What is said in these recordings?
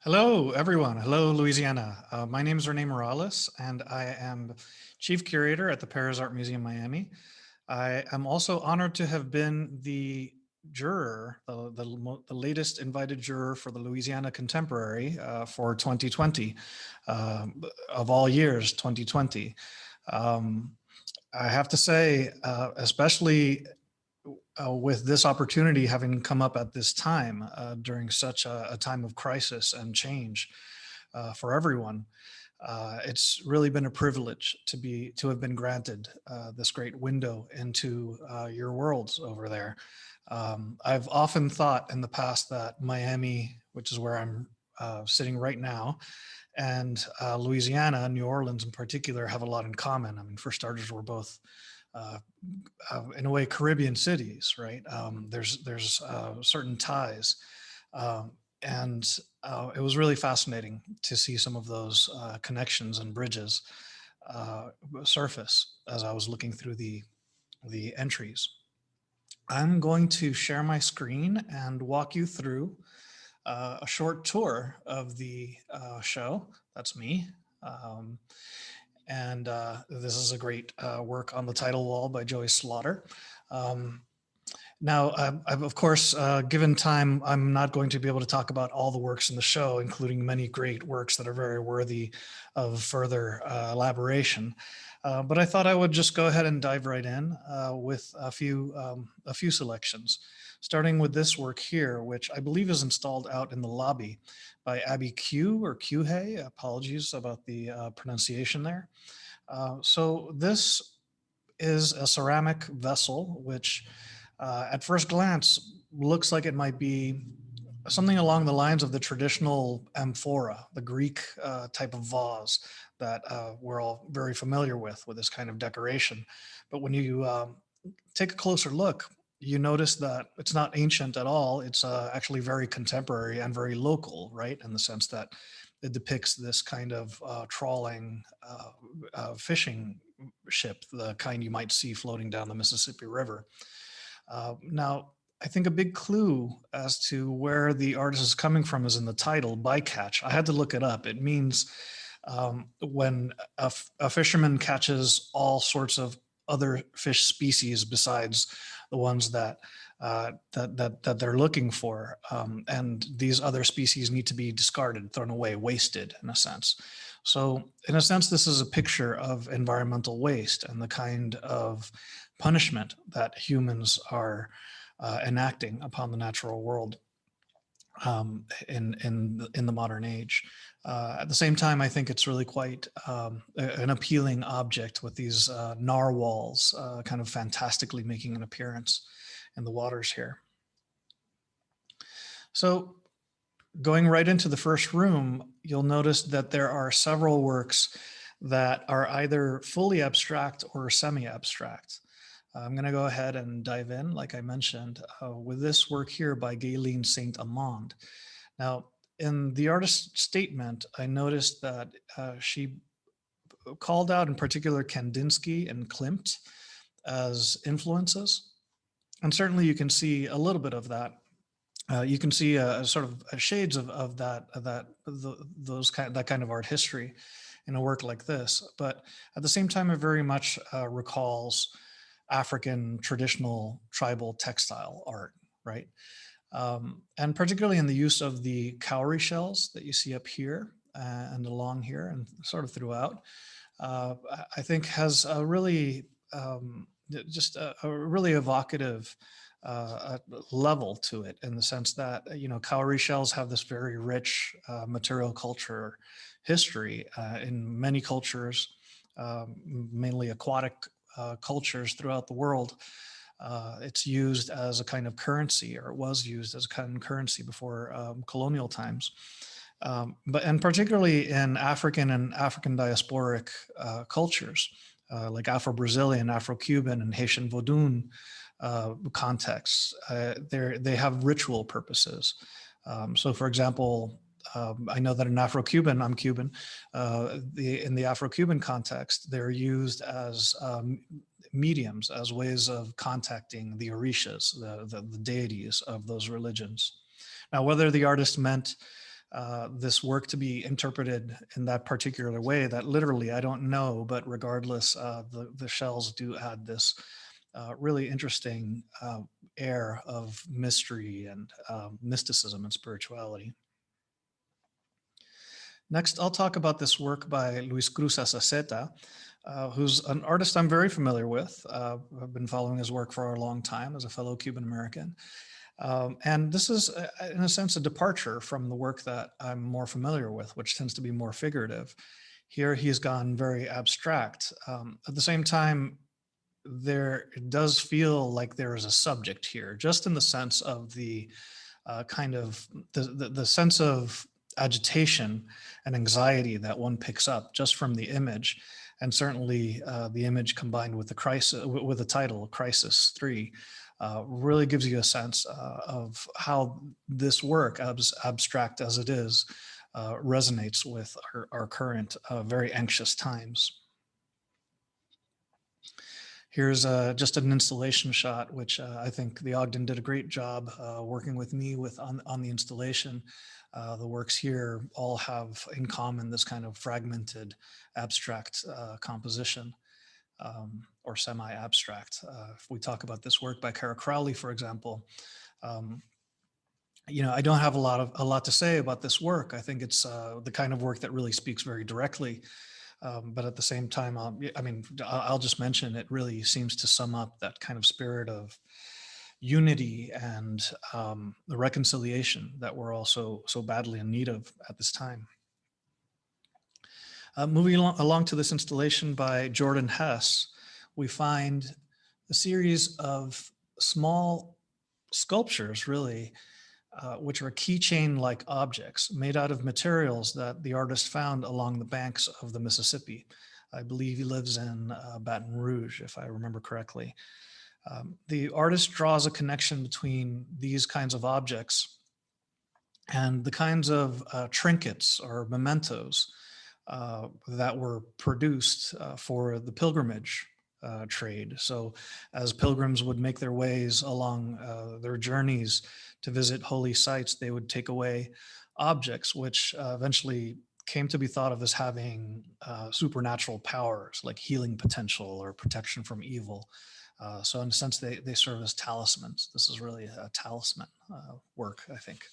Hello, everyone. Hello, Louisiana. My name is René Morales, and I am Chief Curator at the Pérez Art Museum Miami. I am also honored to have been the juror, the latest invited juror for the Louisiana Contemporary for 2020, of all years, 2020. I have to say, especially with this opportunity having come up at this time during such a time of crisis and change for everyone, it's really been a privilege to have been granted this great window into your worlds over there. I've often thought in the past that Miami, which is where I'm sitting right now, and Louisiana, New Orleans in particular, have a lot in common. I mean, for starters, we're both in a way Caribbean cities, right? There's certain ties, and it was really fascinating to see some of those connections and bridges surface as I was looking through the entries. I'm going to share my screen and walk you through a short tour of the show. That's me. And this is a great work on the title wall by Joey Slaughter. Now, I've, of course, given time, I'm not going to be able to talk about all the works in the show, including many great works that are very worthy of further elaboration. But I thought I would just go ahead and dive right in with a few selections, starting with this work here, which I believe is installed out in the lobby by Abby Q or Qhe. Apologies about the pronunciation there. So this is a ceramic vessel, which at first glance looks like it might be something along the lines of the traditional amphora, the Greek type of vase that we're all very familiar with this kind of decoration. But when you take a closer look, you notice that it's not ancient at all. It's actually very contemporary and very local, right? In the sense that it depicts this kind of trawling fishing ship, the kind you might see floating down the Mississippi River. Now, I think a big clue as to where the artist is coming from is in the title, bycatch. I had to look it up. It means when a fisherman catches all sorts of other fish species besides the ones that they're looking for, and these other species need to be discarded, thrown away, wasted in a sense. So in a sense, this is a picture of environmental waste and the kind of punishment that humans are enacting upon the natural world in the modern age. At the same time, I think it's really quite an appealing object with these narwhals kind of fantastically making an appearance in the waters here. So going right into the first room, you'll notice that there are several works that are either fully abstract or semi-abstract. I'm going to go ahead and dive in, like I mentioned, with this work here by Galen SaintAmand. Now, in the artist's statement, I noticed that she called out in particular Kandinsky and Klimt as influences. And certainly you can see a little bit of that. You can see sort of shades of that kind of art history in a work like this. But at the same time, it very much recalls African traditional tribal textile art, right? And particularly in the use of the cowrie shells that you see up here and along here and sort of throughout, I think has a really, just a really evocative level to it, in the sense that, you know, cowrie shells have this very rich material culture history in many cultures, mainly aquatic cultures throughout the world. It's used as a kind of currency, or it was used as a kind of currency before colonial times. And particularly in African and African diasporic cultures, like Afro-Brazilian, Afro-Cuban, and Haitian Vodun contexts, they have ritual purposes. So for example, I know that in Afro-Cuban, I'm Cuban, in the Afro-Cuban context, they're used as mediums, as ways of contacting the orishas, the deities of those religions. Now, whether the artist meant this work to be interpreted in that particular way that literally I don't know, but regardless, the shells do add this really interesting air of mystery and mysticism and spirituality. Next, I'll talk about this work by Luis Cruz Aceta, who's an artist I'm very familiar with. I've been following his work for a long time as a fellow Cuban American. And this is, in a sense, a departure from the work that I'm more familiar with, which tends to be more figurative. Here, he's gone very abstract. At the same time, it does feel like there is a subject here, just in the sense of the kind of the sense of agitation and anxiety that one picks up just from the image, and certainly the image combined with the crisis, with the title "Crisis 3." Really gives you a sense of how this work, as abstract as it is, resonates with our current very anxious times. Here's just an installation shot, which I think the Ogden did a great job working with me on the installation. The works here all have in common this kind of fragmented, abstract composition. Or semi-abstract. If we talk about this work by Crowley, for example, I don't have a lot to say about this work. I think it's the kind of work that really speaks very directly. But at the same time, I'll just mention it really seems to sum up that kind of spirit of unity and the reconciliation that we're also so badly in need of at this time. Moving along to this installation by Jordan Hess, we find a series of small sculptures, really, which are keychain-like objects made out of materials that the artist found along the banks of the Mississippi. I believe he lives in Baton Rouge, if I remember correctly. The artist draws a connection between these kinds of objects and the kinds of trinkets or mementos that were produced for the pilgrimage trade. So as pilgrims would make their ways along their journeys to visit holy sites, they would take away objects which eventually came to be thought of as having supernatural powers like healing potential or protection from evil. So in a sense, they serve as talismans. This is really a talisman work, I think.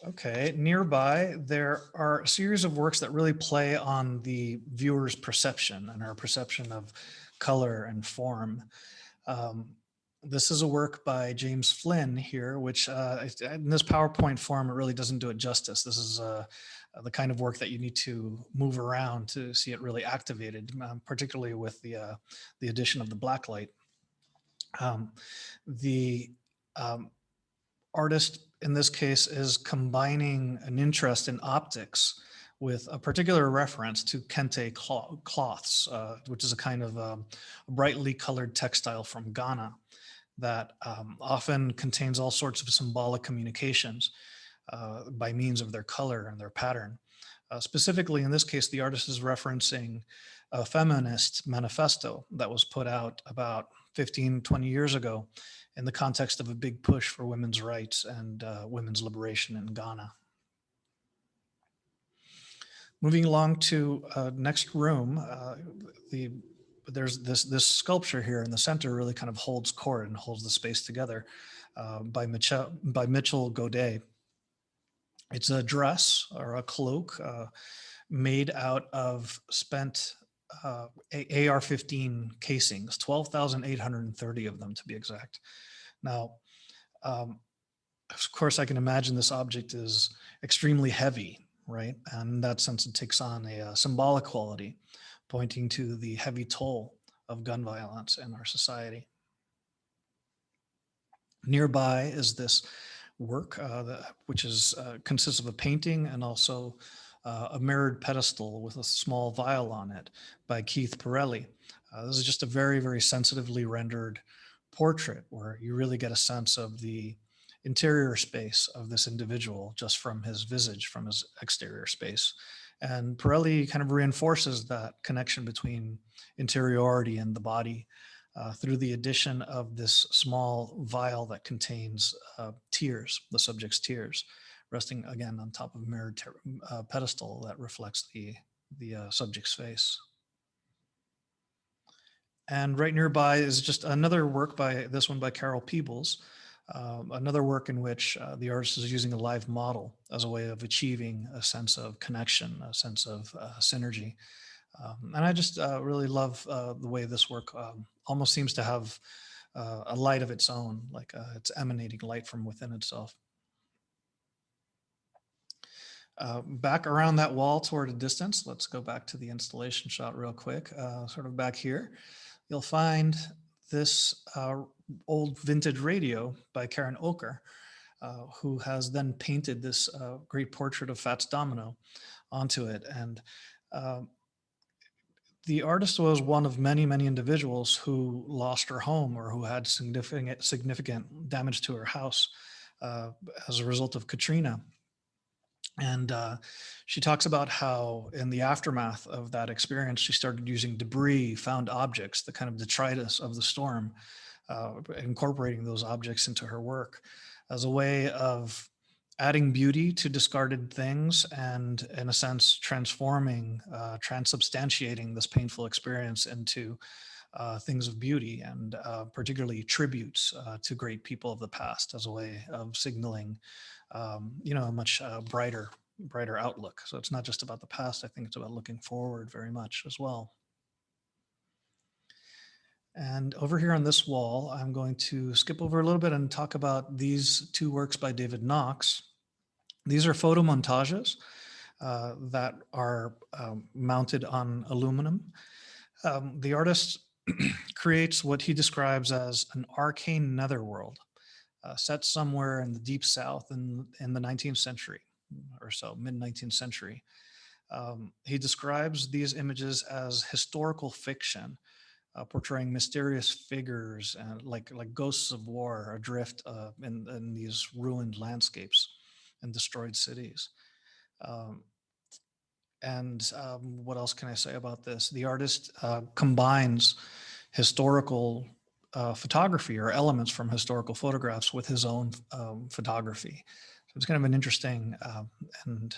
Okay, nearby, there are a series of works that really play on the viewer's perception and our perception of color and form. This is a work by James Flynn here, which in this PowerPoint form, it really doesn't do it justice. This is the kind of work that you need to move around to see it really activated, particularly with the addition of the blacklight. The artist in this case is combining an interest in optics with a particular reference to kente cloths, which is a kind of brightly colored textile from Ghana that often contains all sorts of symbolic communications by means of their color and their pattern. Specifically, in this case, the artist is referencing a feminist manifesto that was put out about 15, 20 years ago in the context of a big push for women's rights and women's liberation in Ghana. Moving along to next room, there's this sculpture here in the center really kind of holds court and holds the space together by Mitchell Goday. It's a dress or a cloak made out of spent AR-15 casings, 12,830 of them to be exact. Now, of course, I can imagine this object is extremely heavy, right? And in that sense, it takes on a symbolic quality, pointing to the heavy toll of gun violence in our society. Nearby is this work, which consists of a painting and also a mirrored pedestal with a small vial on it by Keith Pirelli. This is just a very, very sensitively rendered portrait where you really get a sense of the interior space of this individual just from his visage, from his exterior space. And Pirelli kind of reinforces that connection between interiority and the body through the addition of this small vial that contains tears, the subject's tears, resting again on top of a mirrored pedestal that reflects the subject's face. And right nearby is just another work by this one by Peebles, another work in which the artist is using a live model as a way of achieving a sense of connection, a sense of synergy. And I just really love the way this work almost seems to have a light of its own, like it's emanating light from within itself. Back around that wall toward a distance, let's go back to the installation shot real quick, sort of back here. You'll find this old vintage radio by Karen Oker, who has then painted this great portrait of Fats Domino onto it. And the artist was one of many, many individuals who lost her home or who had significant damage to her house as a result of Katrina. And she talks about how in the aftermath of that experience, she started using debris, found objects, the kind of detritus of the storm, incorporating those objects into her work as a way of adding beauty to discarded things and, in a sense, transforming, transubstantiating this painful experience into things of beauty, and particularly tributes to great people of the past as a way of signaling you know, a much brighter outlook. So it's not just about the past. I think it's about looking forward very much as well. And over here on this wall, I'm going to skip over a little bit and talk about these two works by David Knox. These are photo montages that are mounted on aluminum. The artist creates what he describes as an arcane netherworld. Set somewhere in the deep south in the 19th century or so, mid-19th century. He describes these images as historical fiction, portraying mysterious figures and like ghosts of war adrift in these ruined landscapes and destroyed cities. What else can I say about this? The artist combines historical photography or elements from historical photographs with his own photography. So it's kind of an interesting and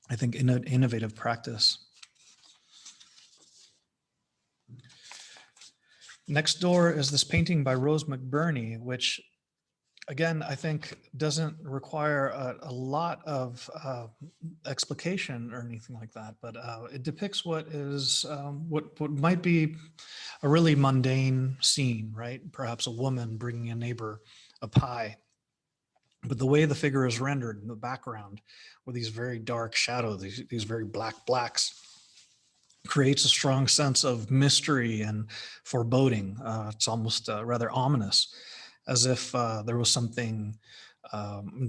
I think innovative practice. Next door is this painting by Rose McBurney, which again, I think doesn't require a lot of explication or anything like that, but it depicts what is what might be a really mundane scene, right? Perhaps a woman bringing a neighbor a pie, but the way the figure is rendered in the background with these very dark shadows, these very black blacks, creates a strong sense of mystery and foreboding. It's almost rather ominous, as if there was something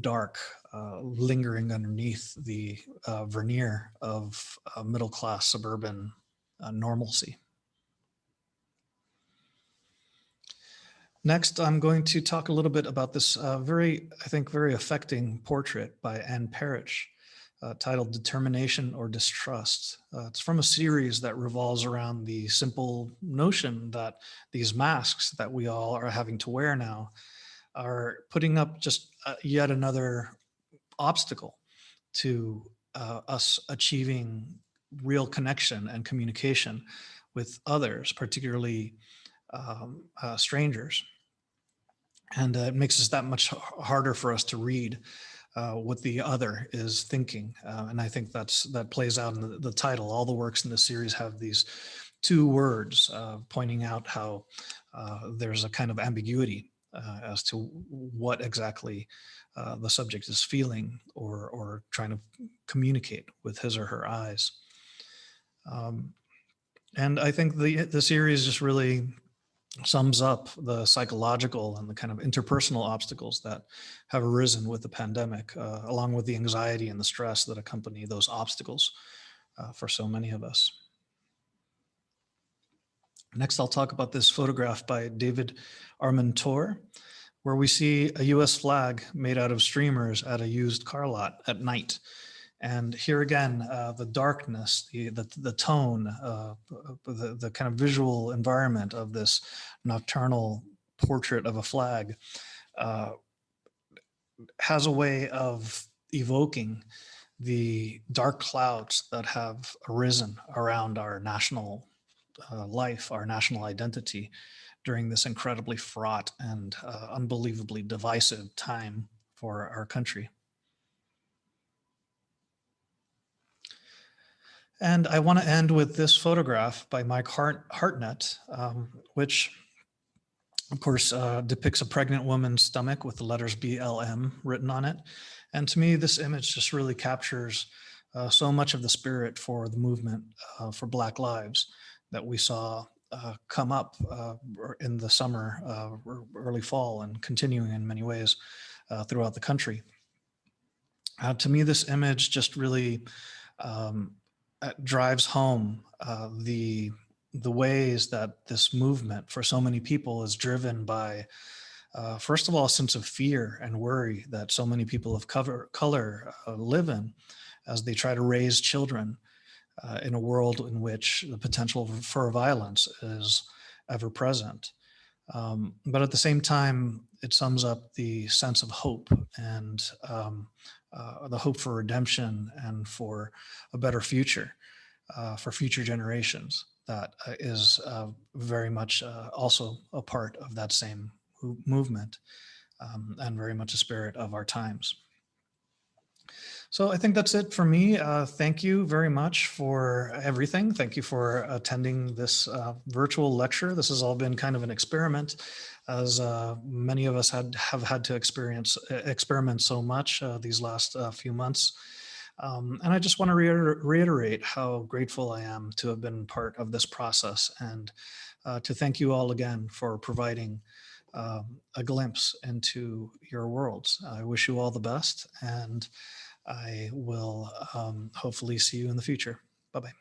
dark lingering underneath the veneer of middle-class suburban normalcy. Next, I'm going to talk a little bit about this I think, very affecting portrait by Anne Parish, titled Determination or Distrust. It's from a series that revolves around the simple notion that these masks that we all are having to wear now are putting up just yet another obstacle to us achieving real connection and communication with others, particularly strangers. And it makes it that much harder for us to read what the other is thinking. And I think that plays out in the title. All the works in the series have these two words pointing out how there's a kind of ambiguity as to what exactly the subject is feeling or trying to communicate with his or her eyes. And I think the series just really sums up the psychological and the kind of interpersonal obstacles that have arisen with the pandemic, along with the anxiety and the stress that accompany those obstacles for so many of us. Next, I'll talk about this photograph by David Armentrout, where we see a US flag made out of streamers at a used car lot at night. And here again, the darkness, the tone, the kind of visual environment of this nocturnal portrait of a flag has a way of evoking the dark clouds that have arisen around our national life, our national identity during this incredibly fraught and unbelievably divisive time for our country. And I want to end with this photograph by Mike Hartnett, which of course depicts a pregnant woman's stomach with the letters BLM written on it. And to me, this image just really captures so much of the spirit for the movement for Black Lives that we saw come up in the summer, early fall, and continuing in many ways throughout the country. To me, this image just really drives home the ways that this movement for so many people is driven by, first of all, a sense of fear and worry that so many people of color live in as they try to raise children in a world in which the potential for violence is ever present. But at the same time, it sums up the sense of hope and the hope for redemption and for a better future for future generations. That is very much also a part of that same movement and very much a spirit of our times. So I think that's it for me. Thank you very much for everything. Thank you for attending this virtual lecture. This has all been kind of an experiment, as many of us have had to experiment so much these last few months. And I just want to reiterate how grateful I am to have been part of this process, and to thank you all again for providing a glimpse into your worlds. I wish you all the best, and I will hopefully see you in the future. Bye-bye.